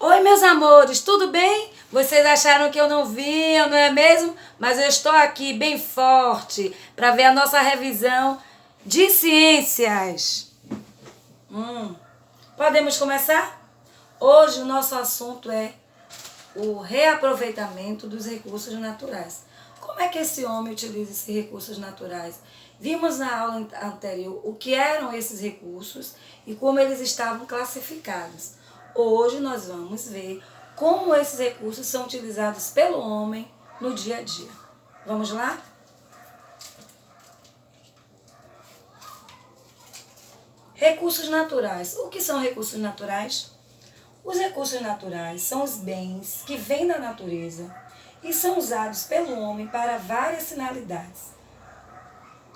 Oi, meus amores, tudo bem? Vocês acharam que eu não vinha, não é mesmo? Mas eu estou aqui bem forte para ver a nossa revisão de ciências. Podemos começar? Hoje o nosso assunto é o reaproveitamento dos recursos naturais. Como é que esse homem utiliza esses recursos naturais? Vimos na aula anterior o que eram esses recursos e como eles estavam classificados. Hoje nós vamos ver como esses recursos são utilizados pelo homem no dia a dia. Vamos lá? Recursos naturais. O que são recursos naturais? Os recursos naturais são os bens que vêm da natureza e são usados pelo homem para várias finalidades.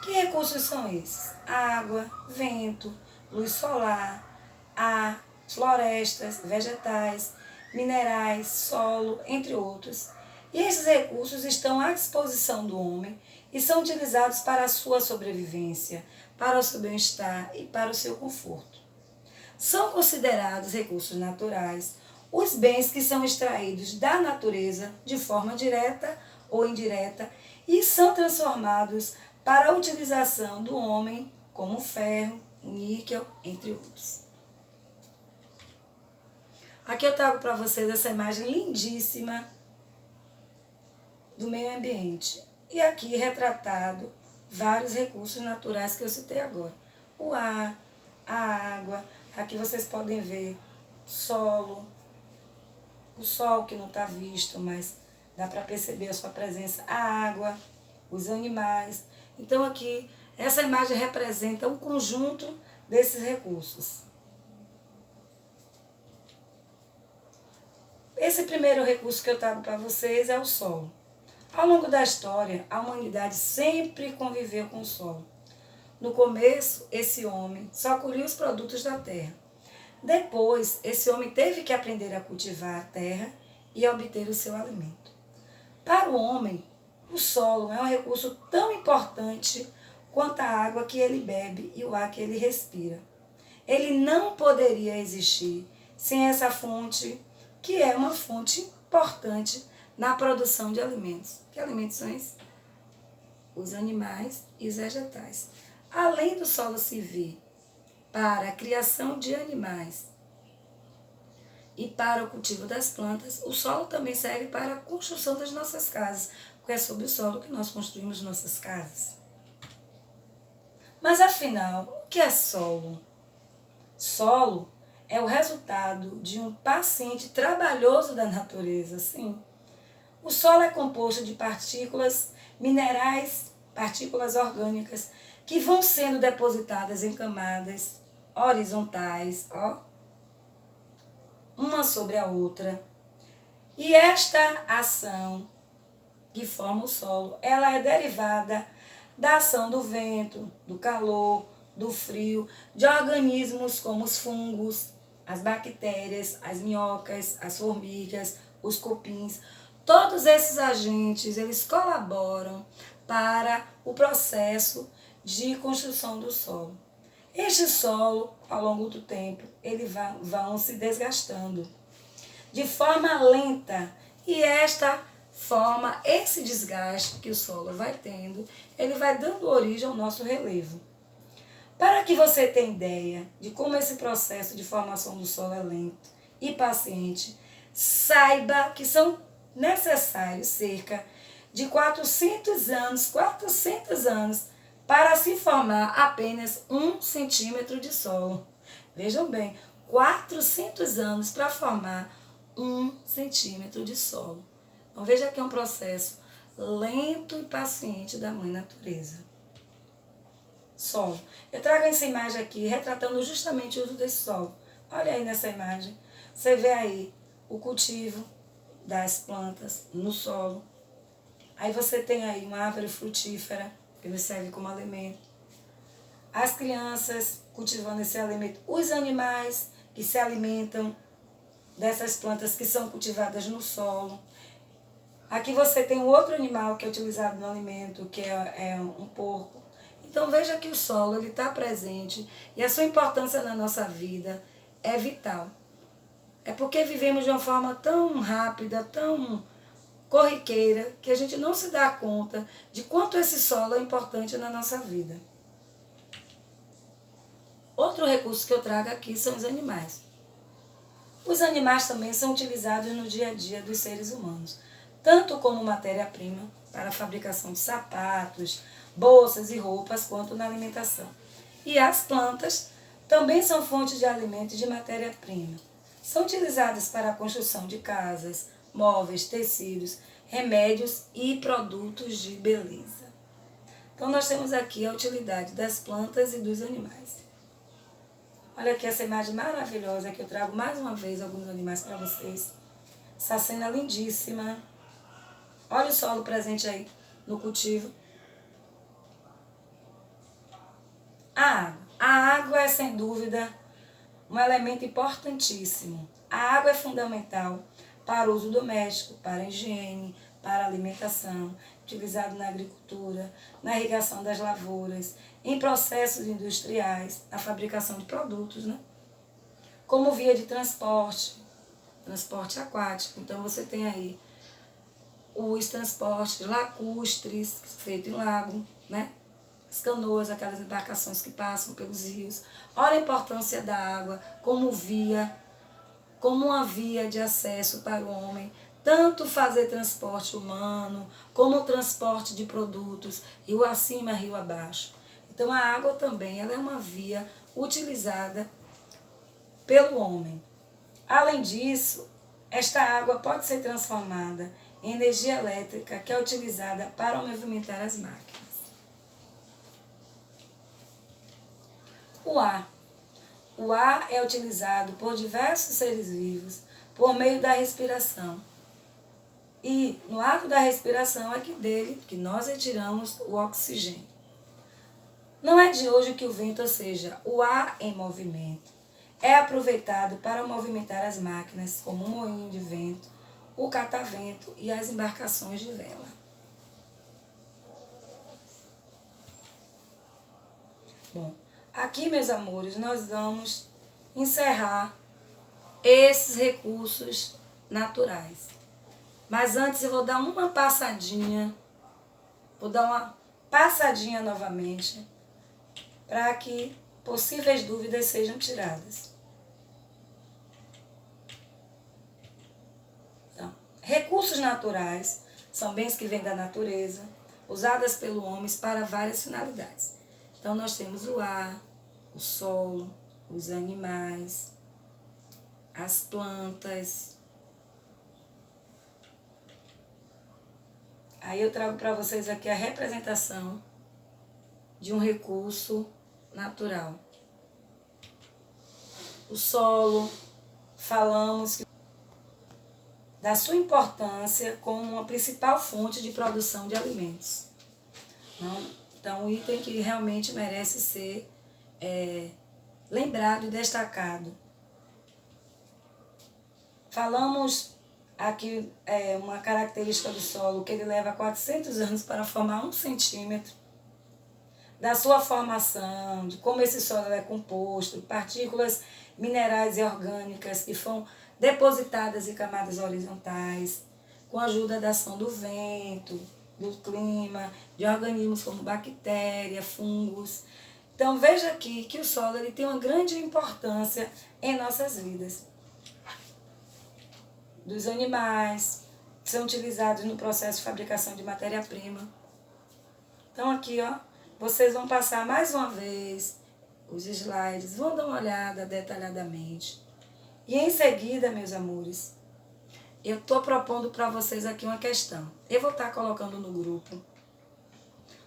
Que recursos são esses? Água, vento, luz solar, ar, florestas, vegetais, minerais, solo, entre outros. E esses recursos estão à disposição do homem e são utilizados para a sua sobrevivência, para o seu bem-estar e para o seu conforto. São considerados recursos naturais os bens que são extraídos da natureza de forma direta ou indireta e são transformados para a utilização do homem, como ferro, níquel, entre outros. Aqui eu trago para vocês essa imagem lindíssima do meio ambiente. E aqui retratado vários recursos naturais que eu citei agora. O ar, a água, aqui vocês podem ver solo, o sol que não está visto, mas dá para perceber a sua presença, a água, os animais. Então aqui, essa imagem representa um conjunto desses recursos. Esse primeiro recurso que eu trago para vocês é o solo. Ao longo da história, a humanidade sempre conviveu com o solo. No começo, esse homem só colhia os produtos da terra. Depois, esse homem teve que aprender a cultivar a terra e a obter o seu alimento. Para o homem, o solo é um recurso tão importante quanto a água que ele bebe e o ar que ele respira. Ele não poderia existir sem essa fonte, que é uma fonte importante na produção de alimentos. Que alimentos são esses? Os animais e os vegetais. Além do solo servir para a criação de animais e para o cultivo das plantas, o solo também serve para a construção das nossas casas, porque é sobre o solo que nós construímos nossas casas. Mas afinal, o que é solo? Solo é o resultado de um paciente trabalhoso da natureza, sim. O solo é composto de partículas minerais, partículas orgânicas, que vão sendo depositadas em camadas horizontais, uma sobre a outra. E esta ação que forma o solo, ela é derivada da ação do vento, do calor, do frio, de organismos como os fungos, as bactérias, as minhocas, as formigas, os cupins. Todos esses agentes, eles colaboram para o processo de construção do solo. Este solo, ao longo do tempo, eles vão se desgastando de forma lenta. E esse desgaste que o solo vai tendo, ele vai dando origem ao nosso relevo. Para que você tenha ideia de como esse processo de formação do solo é lento e paciente, saiba que são necessários cerca de 400 anos para se formar apenas 1 centímetro de solo. Vejam bem, 400 anos para formar 1 centímetro de solo. Então veja que é um processo lento e paciente da mãe natureza. Solo. Eu trago essa imagem aqui retratando justamente o uso desse solo. Olha aí nessa imagem. Você vê aí o cultivo das plantas no solo. Aí você tem aí uma árvore frutífera que serve como alimento. As crianças cultivando esse alimento. Os animais que se alimentam dessas plantas que são cultivadas no solo. Aqui você tem um outro animal que é utilizado no alimento, que é um porco. Então veja que o solo está presente e a sua importância na nossa vida é vital. É porque vivemos de uma forma tão rápida, tão corriqueira, que a gente não se dá conta de quanto esse solo é importante na nossa vida. Outro recurso que eu trago aqui são os animais. Os animais também são utilizados no dia a dia dos seres humanos, tanto como matéria-prima para a fabricação de sapatos, bolsas e roupas, quanto na alimentação. E as plantas também são fontes de alimento e de matéria-prima. São utilizadas para a construção de casas, móveis, tecidos, remédios e produtos de beleza. Então nós temos aqui a utilidade das plantas e dos animais. Olha aqui essa imagem maravilhosa que eu trago mais uma vez alguns animais para vocês. Essa cena lindíssima. Olha o solo presente aí no cultivo. A água. A água é, sem dúvida, um elemento importantíssimo. A água é fundamental para o uso doméstico, para a higiene, para a alimentação, utilizado na agricultura, na irrigação das lavouras, em processos industriais, na fabricação de produtos, né? Como via de transporte aquático. Então você tem aí os transportes lacustres, feitos em lago, né? As canoas, aquelas embarcações que passam pelos rios. Olha a importância da água como uma via de acesso para o homem, tanto fazer transporte humano, como o transporte de produtos, rio acima, rio abaixo. Então a água também ela é uma via utilizada pelo homem. Além disso, esta água pode ser transformada em energia elétrica que é utilizada para movimentar as máquinas. O ar. O ar é utilizado por diversos seres vivos por meio da respiração. E no ato da respiração é que nós retiramos o oxigênio. Não é de hoje que o vento, ou seja, o ar em movimento, é aproveitado para movimentar as máquinas, como o moinho de vento, o catavento e as embarcações de vela. Bom, aqui, meus amores, nós vamos encerrar esses recursos naturais. Mas antes eu vou dar uma passadinha, novamente, para que possíveis dúvidas sejam tiradas. Então, recursos naturais são bens que vêm da natureza, usadas pelo homem para várias finalidades. Então nós temos o ar, o solo, os animais, as plantas. Aí eu trago para vocês aqui a representação de um recurso natural. O solo, falamos da sua importância como uma principal fonte de produção de alimentos. Então, um item que realmente merece ser lembrado e destacado. Falamos aqui uma característica do solo, que ele leva 400 anos para formar 1 centímetro, da sua formação, de como esse solo é composto, partículas minerais e orgânicas que foram depositadas em camadas horizontais, com a ajuda da ação do vento, do clima, de organismos como bactérias, fungos. Então veja aqui que o solo ele tem uma grande importância em nossas vidas. Dos animais, que são utilizados no processo de fabricação de matéria-prima. Então aqui, ó, vocês vão passar mais uma vez os slides, vão dar uma olhada detalhadamente. E em seguida, meus amores, eu estou propondo para vocês aqui uma questão. Eu vou estar colocando no grupo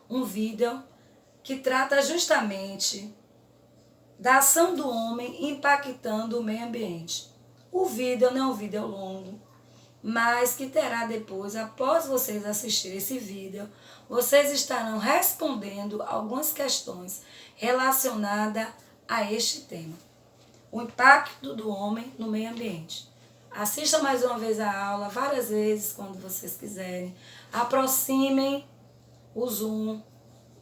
um vídeo que trata justamente da ação do homem impactando o meio ambiente. O vídeo não é um vídeo longo, mas que terá depois, após vocês assistirem esse vídeo, vocês estarão respondendo algumas questões relacionadas a este tema. O impacto do homem no meio ambiente. Assistam mais uma vez a aula, várias vezes, quando vocês quiserem. Aproximem o zoom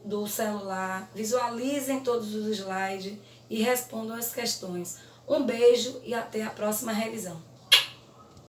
do celular, visualizem todos os slides e respondam as questões. Um beijo e até a próxima revisão.